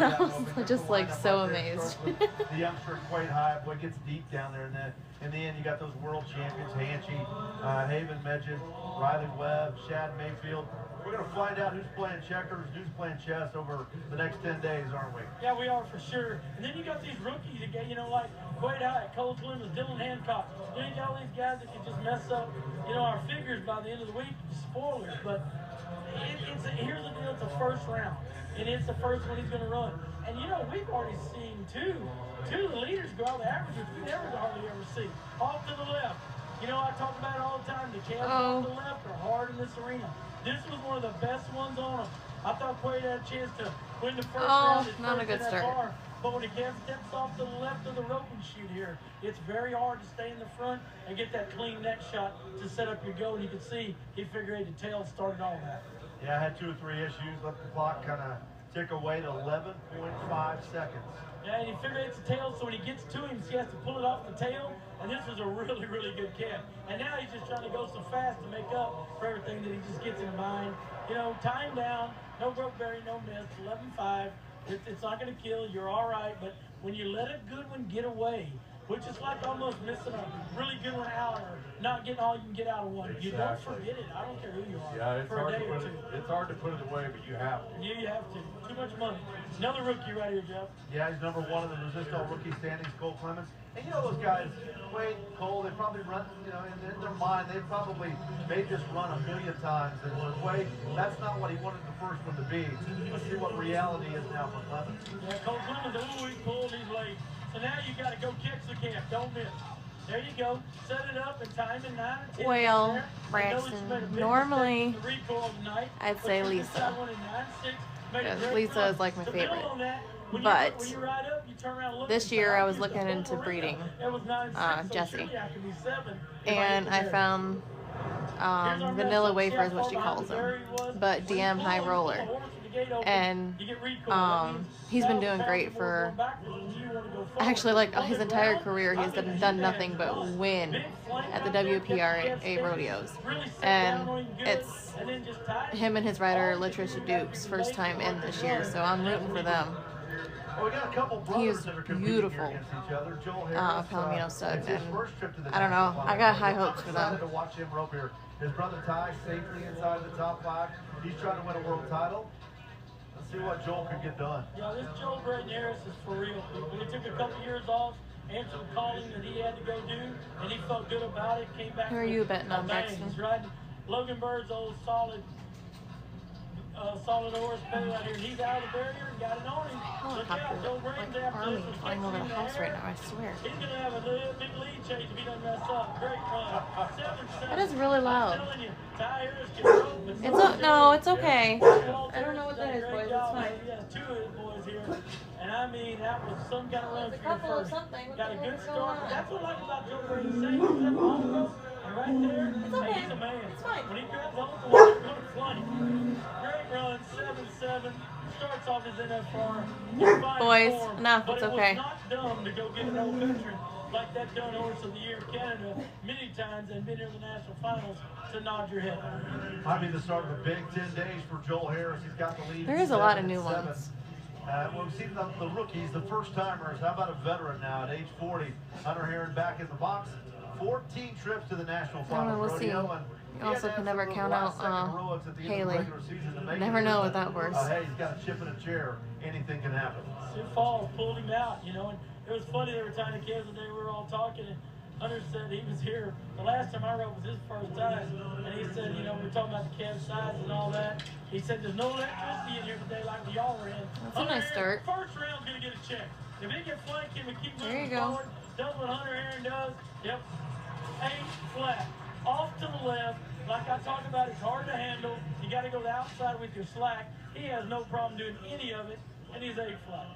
I was just like so amazed. The youngster quite high, boy, gets deep down there. In the end, you got those world champions, Hanchy, Haven Medjid, Riley Webb, Shad Mayfield. We're going to find out who's playing checkers, who's playing chess over the next 10 days, aren't we? Yeah, we are for sure. And then you got these rookies again, you know, like Quade Hyatt, Cole Clemens, Dylan Hancock. Then you got all these guys that can just mess up, you know, our figures by the end of the week. Spoilers, but here's the deal: it's a first round, and it's the first one he's going to run. And you know, we've already seen two of the leaders go out the averages we never hardly ever see. Off to the left. You know, I talk about it all the time. The calves off to the left are hard in this arena. This was one of the best ones on them. I thought Quade had a chance to win the first round. Not a good start. But when the calf steps off to the left of the rope and shoot here, it's very hard to stay in the front and get that clean neck shot to set up your go. And you can see he figure eight the tail started all that. Yeah, I had 2 or 3 issues. Let the clock kind of tick away to 11.5 seconds. Yeah, and he figure eight's the tail, so when he gets to him, he has to pull it off the tail. And this was a really, really good calf. And now he's just trying to go so fast to make up for everything that he just gets in mind. You know, time down, no broke berry, no miss, 11.5. It's not going to kill. You're all right. But when you let a good one get away, which is like almost missing a really good one out or not getting all you can get out of one. Exactly. You don't forget it. I don't care who you are. Yeah, it's for hard a day to or put two. it's hard to put it away, but you have to. You have to. Too much money. Another rookie right here, Jeff. Yeah, he's number 1 in the Resisto rookie standings, Cole Clemens. And you know those guys, Wade, Cole, they probably run, you know, in their mind, they probably made this run a million times. And Wade, that's not what he wanted the first one to be. Let's see what reality is now for Clemens. Yeah, Cole Clemens, he pulled, he's late. So now you got to go catch the calf. Don't miss. There you go. Set it up and time in 9 or 10. Well, Braxton, normally I'd say Lisa. Because Lisa is like my favorite. But this year I was looking into breeding Jessie. And I found Vanilla Wafer is what she calls him. But DM High Roller. And he's been doing great for actually like his entire career. He's done nothing but win at the WPRA rodeos, and it's him and his rider Latricia Duke's first time in this year, so I'm rooting for them. He's beautiful Palomino stud, and I don't know, I got high hopes for them. His brother Ty safely inside of the top 5. He's trying to win a world title. See what Joel can get done. Yeah, this Joel Braden Harris is for real. When he took a couple years off, answered the calling that he had to go do, and he felt good about it, came back. Who are you betting on, Braxton? He's riding Logan Bird's old solid horse better out here. He's out of the barrier and got it on him. Helicopter, like army flying over the house right now, I swear. He's going to have a big lead change if he doesn't mess up. Great run. 7-7. That is really loud. I'm telling you, Ty Harris can rope. No, it's okay. I don't know what that is, boys. It's fine. We got 2 of his boys here. And I mean, that was some kind of run for your first. Got a good start. That's what I like about Joe Brady. Saying he was at the home road, and right there, he's a man. It's fine. When he grabs hold of one, he's going to fly. Great run, 7-7. Starts off his NFR. Boys, form, enough. It's okay. But it was not dumb to go get an old veteran like that done horse of the year in Canada many times and been here in the national finals to nod your head. I mean, the start of a big 10 days for Joel Harris. He's got the lead. There is a lot of new ones. Well, we've seen the rookies, the first-timers. How about a veteran now at age 40? Hunter Heron back in the box. 14 trips to the national finals rodeo. You also can never count out Haley. Never know with that horse. Hey, he's got a chip in a chair. Anything can happen. Sioux Falls pulled him out, you know, and it was funny. They were tying the calves the day we were all talking, and Hunter said he was here. The last time I rode was his first time, and he said, you know, we were talking about the calf size and all that. He said, there's no electricity in here today like we all were in. That's a nice start. First round's going to get a check. If he can flank him and keep there moving forward, does what Hunter Heron does, yep, 8 flat. Off to the left, like I talked about, it's hard to handle. You got to go to the outside with your slack. He has no problem doing any of it, and he's 8 flat.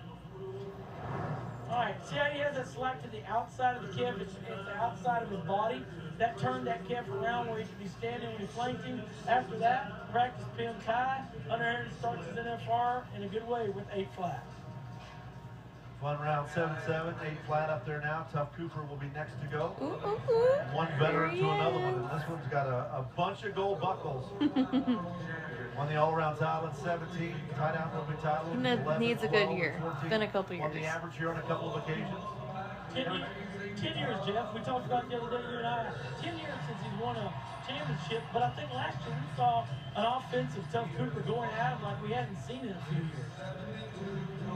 All right, see how he has that slack to the outside of the calf? It's the outside of his body. That turned that calf around where he could be standing when he flanked him. After that, practice pins high. Hunter Heron starts his NFR in a good way with 8 flat. Fun round 7-7, 8 flat up there now. Tough Cooper will be next to go. Ooh, ooh, ooh. One veteran to another one, and this one's got a bunch of gold buckles. Won the all-around title at 17, tie down moving title. Needs a good year. Been a couple Won the years. average year on a couple of occasions. 10 years, Jeff. We talked about the other day, you and I. 10 years since he's won a championship, but I think last year we saw an offensive Tough Cooper going at him like we hadn't seen in a few years.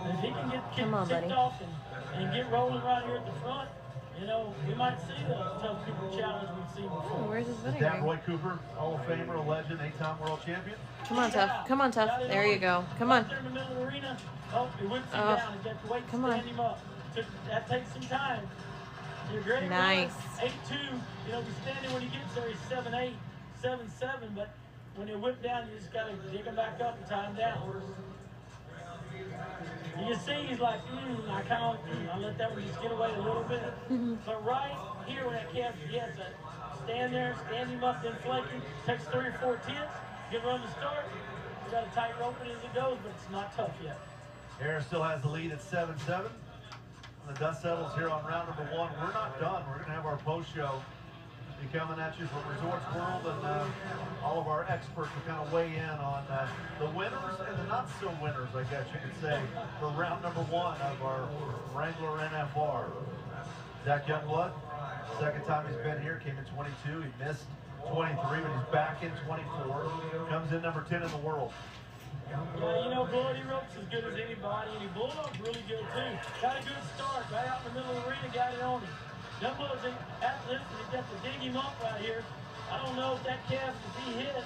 If he can get Come on, ticked buddy. off and get rolling right here at the front, you know, we might see the Tough Cooper challenge we've seen Oh, before. where's his Dan vinegar? Roy Cooper, Hall of Famer, a legend, 8-time world champion. Come on, Tough. Come on, Tough. There you go. Come on. Right there in the middle of the arena. Oh, he whips him Oh, down. He's got to wait to come stand on. him up. That takes some time. You're great. Nice. 8-2. You know, he's standing when he gets there. He's 7-8, 7-7. But when you whip down, you just got to dig him back up and tie him down. You can see he's like, I kind of, I let that one just get away a little bit. But right here when that calf, he has to stand there, stand him up, then flake him. Takes 3 or 4 tenths. Good run to start. He's got a tight rope it as it goes, but it's not tough yet. Harris still has the lead at 7-7. When the dust settles here on round number 1, we're not done. We're going to have our post show be coming at you from Resorts World, and all of our experts will kind of weigh in on the winners and the not so winners, I guess you could say, for round number 1 of our Wrangler NFR. Zach Youngblood, second time he's been here, came in 22. He missed 23, but he's back in 24. Comes in number 10 in the world. Yeah, you know, Blood, he ropes as good as anybody, and he bulled up really good, too. Got a good start right out in the middle of the arena, got it on him. Youngblood's after this, he's got to dig him up right here. I don't know if that calf, if he hit,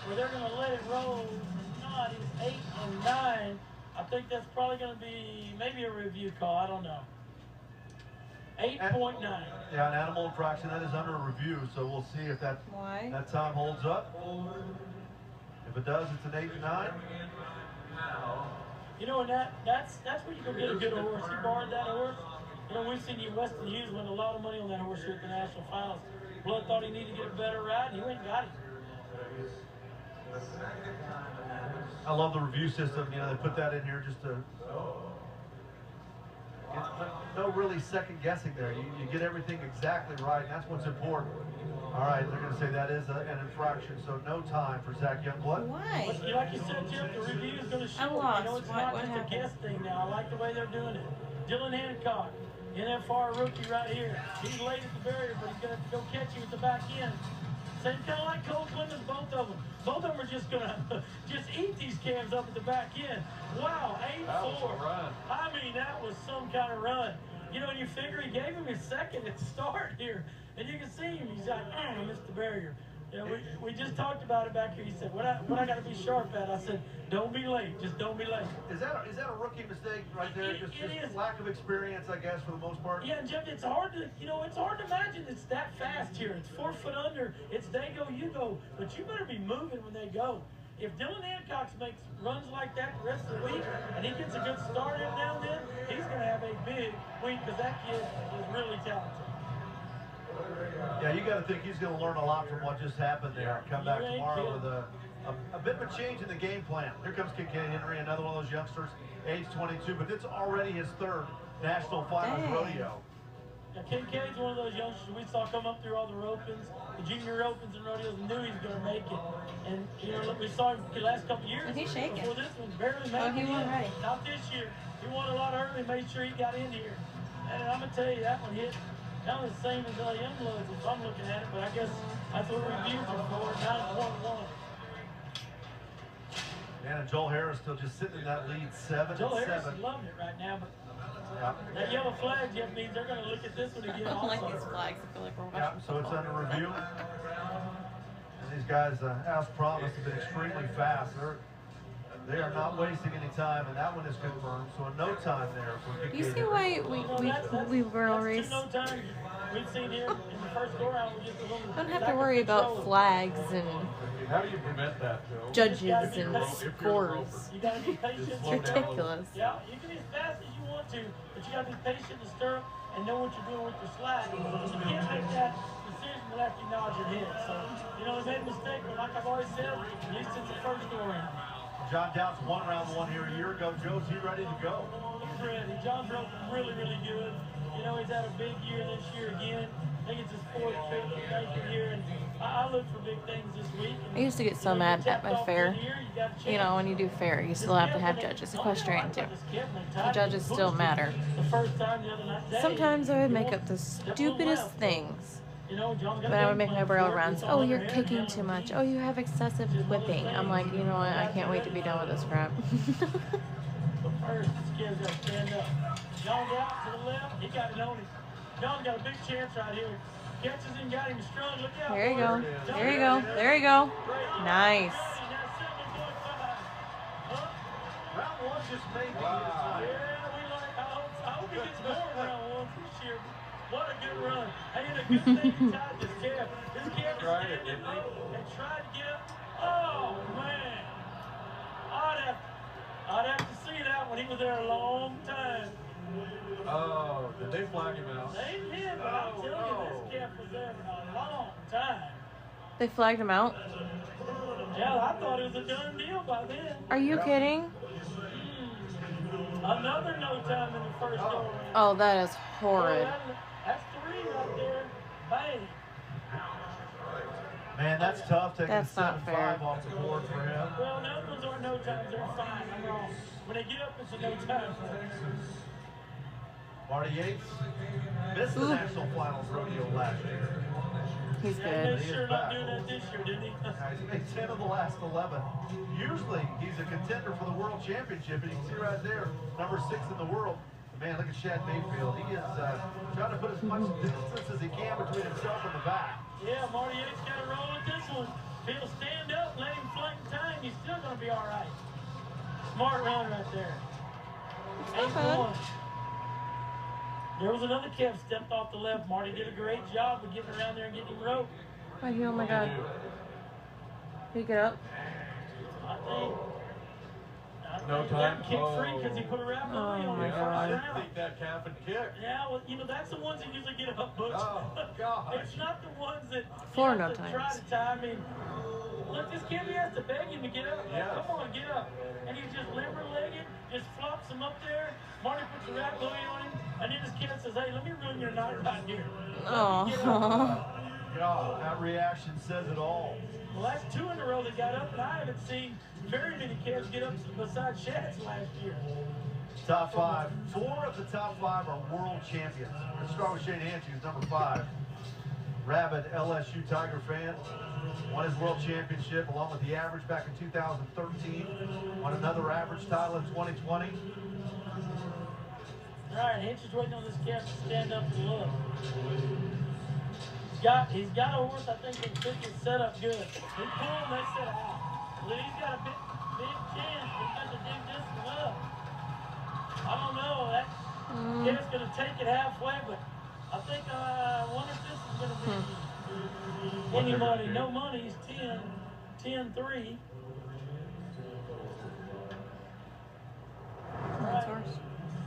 or they're going to let it roll. If not, he's 8 and 9. I think that's probably going to be maybe a review call. I don't know. 8.9. Yeah, an animal infraction. That is under review, so we'll see if that time holds up. If it does, it's an 8 and 9. You know, and that's where you go get a good horse. He borrowed that horse. You know, we've seen you Weston Hughes win a lot of money on that horse here at the National Finals. Blood thought he needed to get a better ride, and he went and got him. I love the review system. You know, they put that in here just to get no really second guessing there. You get everything exactly right, and that's what's important. All right, they're going to say that is an infraction, so no time for Zach Youngblood. Why? But like you said, Jeff, the review is going to show. I'm lost. You know, it's What not just happened? a guess thing now. I like the way they're doing it. Dylan Hancock, NFR rookie right here. He's late at the barrier, but he's going to go catch you at the back end. Same kind of like Cole Clemens, both of them. Both of them are just going to just eat these calves up at the back end. Wow, 8-4. I mean, that was some kind of run. You know, and you figure he gave him his second at the start here. And you can see him. He's like, I missed the barrier. You know, we just talked about it back here. He said, what I got to be sharp at? I said, don't be late. Just don't be late. Is that a rookie mistake right there? It Just is. lack of experience, I guess, for the most part. Yeah, and Jeff, it's hard to imagine it's that fast here. It's 4 foot under. It's they go, you go. But you better be moving when they go. If Dylan Hancock makes runs like that the rest of the week, and he gets a good start every now and then, he's going to have a big week because that kid is really talented. Yeah, you got to think he's going to learn a lot from what just happened there. Come back tomorrow with a bit of a change in the game plan. Here comes Kincaid Henry, another one of those youngsters, age 22, but it's already his 3rd National Finals rodeo. Now, Kincaid's one of those youngsters we saw come up through all the ropings, the junior opens and rodeos, and knew he was going to make it. And, you know, we saw him the last couple of years. He's shaking. Before this one, barely made it. He won right. Not this year. He won a lot early, made sure he got in here. And I'm going to tell you, that one hit kind of the same as Youngblood's if I'm looking at it, but I guess that's what reviews are for, 9.1. And Joel Harris still just sitting in that lead 7-7. Joel Harris is loving it right now, but that yellow flag, Jeff, means they're going to look at this one again I don't also. like these flags. I feel like we're watching. Yeah, so it's under review. And these guys, as promised, have been extremely fast. They are not wasting any time, and that one is confirmed. So no time there for Kincaid. You see why we were all race? No time. We've seen here in the first go round. We just a little Don't have to worry about flags and How do you prevent that, Joe? judges and scores. You got to be patient. It's ridiculous. Yeah, you can be as fast as you want to, but you got to be patient in the stirrup and know what you're doing with your slide. You can't make that decision without you nod your head. So, you know, they made a mistake, but like I've always said, at least it's the first go round. John Downs won round 1 here a year ago. Joe's he ready to go? John's ready. John's really, really good. You know, he's had a big year this year again. I think it's his 4th trip to make it here, and I look for big things this week. And, I used to get so mad at my fair. You know, when you do fair, you still have to have judges. Equestrian too. The judges still matter. Sometimes I would make up the stupidest things. But I would make my barrel runs. Oh, you're kicking too much. Oh, you have excessive whipping. I'm like, you know what? I can't wait to be done with this crap. But first, this kid's got to stand up. John's out to the left. He got it on him. John's got a big chance right here. Catches him, got him strung. Look out. There you go. There you go. There you go. Nice. Round 1 just made me. Yeah, I hope he gets more round 1 this year. What a good run. I had a good thing he tied this calf. This calf is standing up and tried to get up. Oh, man. I'd have to see that when he was there a long time. Oh, did they flag him out? They did, but I'm telling you, this calf was there for a long time. They flagged him out? Yeah, I thought it was a done deal by then. Are you kidding? Another no time in the first go around. Oh, that is horrid. That's 3 right there. Bang. Man, that's tough taking That's a not fair. 7-5 off the board for him. Well, no, those aren't no times. They're fine. I'm wrong. When they get up, it's a no time. Marty Yates missed the national finals rodeo last year. He's Yeah, good. they sure not doing that this year, didn't he? He's made 10 of the last 11. Usually, he's a contender for the world championship, and you can see right there, number 6 in the world. Man, look at Shad Mayfield. He is trying to put as much distance as he can between himself and the back. Yeah, Marty Yates got to roll with this one. If he'll stand up, let him flank time, he's still going to be all right. Smart run right there. It's not 8-1. There was another calf stepped off the left. Marty did a great job of getting around there and getting him roped. Right here, oh my God. Did he get up? I think. No time? Kick free because he put a wrap on Oh, my the God. I first didn't round. think that calf would kick. Yeah, well, you know, that's the ones that usually get up, Butch. Oh, gosh. It's not the ones that Four you no have to try times. to tie. I mean, look, this kid, he has to beg him to get up. Yes. Come on, get up. And he's just limber-legged, just flops him up there. Marty puts a wrap buoy on him, and then this kid says, hey, let me ruin your night right here. Oh. God, that reaction says it all. Well, that's 2 in a row that got up, and I haven't seen very many kids get up besides Shad's last year. Top 5. 4 of the top 5 are world champions. Let's start with Shane Andrews, number 5. Rabid LSU Tiger fan. Won his world championship along with the average back in 2013. Won another average title in 2020. All right, Hinch is waiting on this calf to stand up and look. He's got a horse, I think, that can fit this setup good. He pulled, they set out. Well, he's got a big chance. He's got to dig this one up. I don't know. That calf's going to take it halfway, but I think I wonder if this is going to be any money. No money. He's 10-3. That's horse.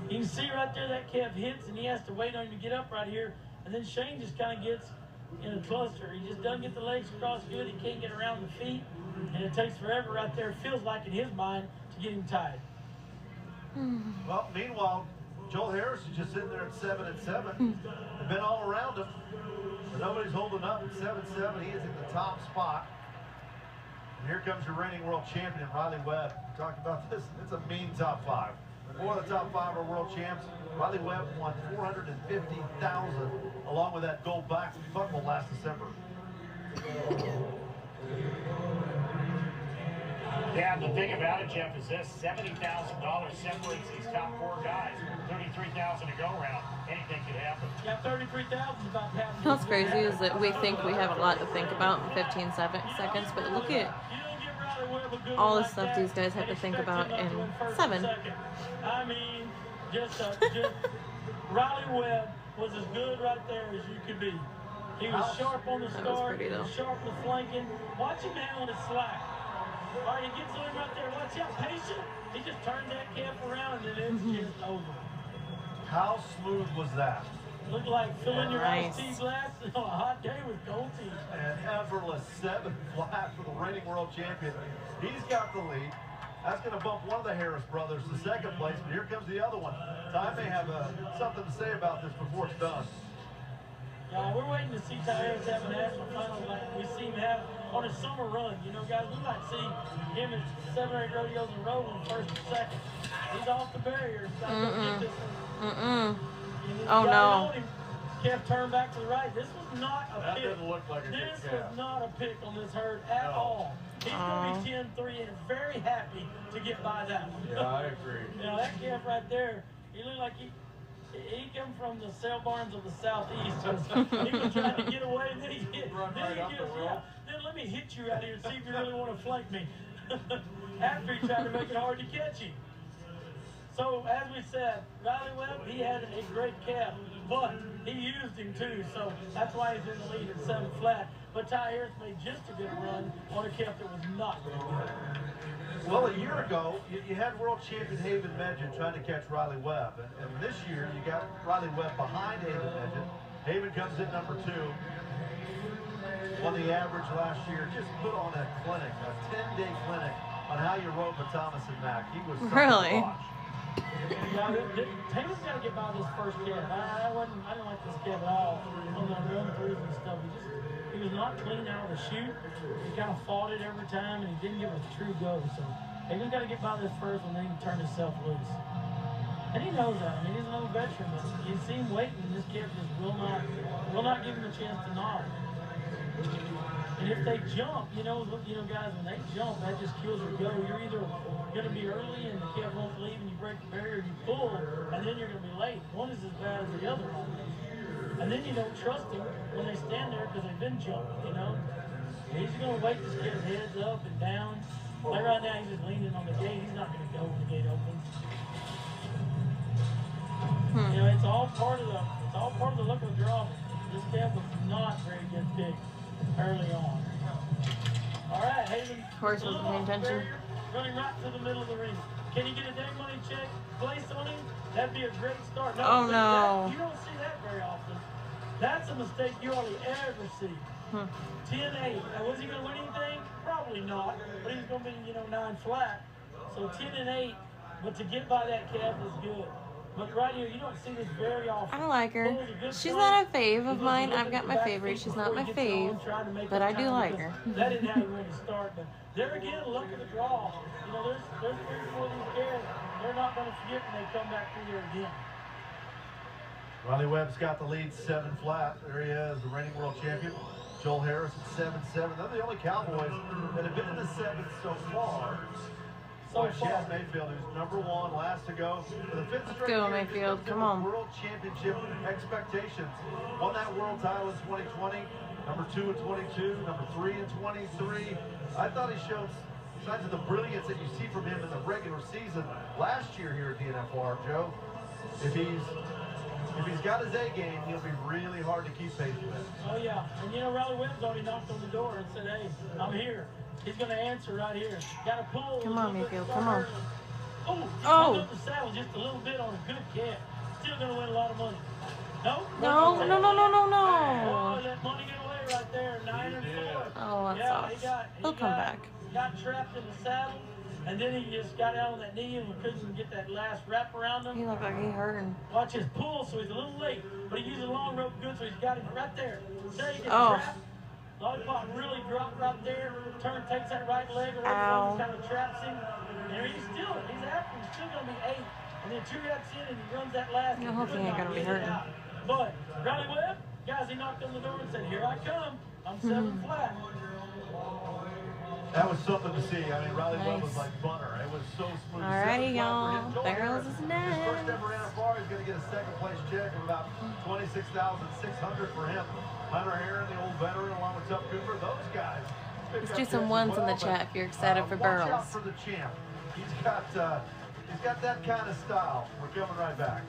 You can see right there that calf hits, and he has to wait on him to get up right here. And then Shane just kind of gets in a cluster. He just doesn't get the legs crossed good. He can't get around the feet, and it takes forever right there. It feels like in his mind to get him tied. Well, meanwhile, Joel Harris is just sitting there at 7-7. They've been all around him, but nobody's holding up at 7-7. He is in the top spot. And here comes your reigning world champion, Riley Webb. We talked about this. It's a mean top 5. 4 of the top 5 are world champs. Riley Webb won $450,000 along with that gold buckle last December. Yeah, the thing about it, Jeff, is this: $70,000 separates these top 4 guys. 33,000 to go around. Anything could happen. Yeah, 33,000 is about half. What's crazy is that we think we have a lot to think about in 15 seconds, but look at all the stuff these guys have to think about in 7. I mean, just Riley Webb was as good right there as you could be. He was sharp on the That was start, pretty, though. sharp with flanking. Watch him handle his slack. All right, he gets on him right there. Watch out, patient. He just turns that calf around, and then it's just over. How smooth was that? Looked like filling your Nice. iced tea glass on a hot day with cold tea. An effortless 7 flat for the reigning world champion. He's got the lead. That's going to bump one of the Harris brothers to second place, but here comes the other one. Ty may have something to say about this before it's done. Yeah, we're waiting to see Ty Harris have a national final like we see him have on his summer run. You know, guys, we might see him at 7 or 8 rodeos in a row in first and second. He's off the barrier. He's got to get this one. Oh, no. Kev turned back to the right. This was not a That pick. didn't look like a good This calf. was not a pick on this herd at all. He's going to be 10-3 and very happy to get by that one. Yeah, I agree. You know, that calf right there, he looked like he come from the sale barns of the southeast. He was trying to get away, and then he hit. Run Then right he up gets, the road. then let me hit you out here and see if you really want to flank me. After he tried to make it hard to catch him. So, as we said, Riley Webb, he had a great calf, but he used him too, so that's why he's in the lead at 7 flat. But Ty Harris made just a good run on a calf that was not very good. Well, a year ago, you had world champion Haven Medjid trying to catch Riley Webb. And this year, you got Riley Webb behind Haven Medjid. Haven comes in number 2. Won the average last year. Just put on a clinic, a 10-day clinic on how you rode with Thomas and Mack. He was something Really? to watch. Yeah, Taylor's got to get by this first calf. I didn't like this calf at all on the run-throughs and stuff. He was not clean out of the chute. He kind of fought it every time, and he didn't give it a true go. So Taylor's got to get by this first one, then he can turn himself loose. And he knows that. I mean, he's an old veteran, but you see him waiting, and this calf just will not give him a chance to nod. And if they jump, you know, guys, when they jump, that just kills your go. You're either going to be early and the calf won't leave and you break the barrier, you pull, and then you're going to be late. One is as bad as the other. And then you don't trust them when they stand there because they've been jumping, you know. He's going to wait this calf's heads up and down. Like right now, he's just leaning on the gate. He's not going to go when the gate opens. You know, it's all part of the look of the draw. This calf was not very good pick early on. All right, Haven. Horse wasn't paying attention. Running right to the middle of the ring. Can you get a day money check placed on him? That'd be a great start. No, Oh, no. You don't see that very often. That's a mistake you hardly ever see. 10-8. Now, was he going to win anything? Probably not. But he's going to be, 9 flat. So 10-8. But to get by that calf is good. But right here, you don't see this very often. I like her. She's not a fave of mine. I've got my favorite. She's not my fave, but I do like her. That didn't how he wanted to start, but there again, look at the draw. You know, there's 3 or 4 of these calves. They're not going to forget when they come back through there again. Riley Webb's got the lead 7 flat. There he is, the reigning world champion. Joel Harris at 7-7. They're the only Cowboys that have been in the 7th so far. Chad Mayfield, who's number 1, last to go. For the 5th straight Go, year, Mayfield, just come on. World Championship expectations. Won that world title in 2020, number 2 in 22, number 3 in 23. I thought he showed signs of the brilliance that you see from him in the regular season last year here at the NFR, Joe. If he's got his A game, he'll be really hard to keep pace with. Oh, yeah. And, Riley Webb's already knocked on the door and said, hey, I'm here. He's going to answer right here. Got to pull. Come on, Mayfield. Come on. Oh, he Oh. up the saddle just a little bit on a good calf. Still going to win a lot of money. No? No. Oh, that money get away right there. 9 and 4. Oh, that sucks. He'll come back. Got trapped in the saddle, and then he just got out on that knee and couldn't get that last wrap around him. He looked like he hurting. Watch his pull, so he's a little late, but he used the long rope good, so he's got him right there. There he gets trapped. Lollipop really dropped right there. Turn, takes that right leg away from him, kind of traps him. And he's after him. He's still going to be 8. And then 2 reps in, and he runs that last. I hope he ain't going to be hurting. But Riley Webb, guys, he knocked on the door and said, here I come. I'm 7 flat. That was something to see. I mean, Riley Webb was like butter. It was so smooth. Alrighty, y'all. Barrels is His next. first ever NFR, he's going to get a second place check of about $26,600 for him. Hunter Aaron, the old veteran, along with Tuck Cooper, those guys. Let's do some ones in the chat if you're excited for Watch out barrels. for the champ. He's got that kind of style. We're coming right back.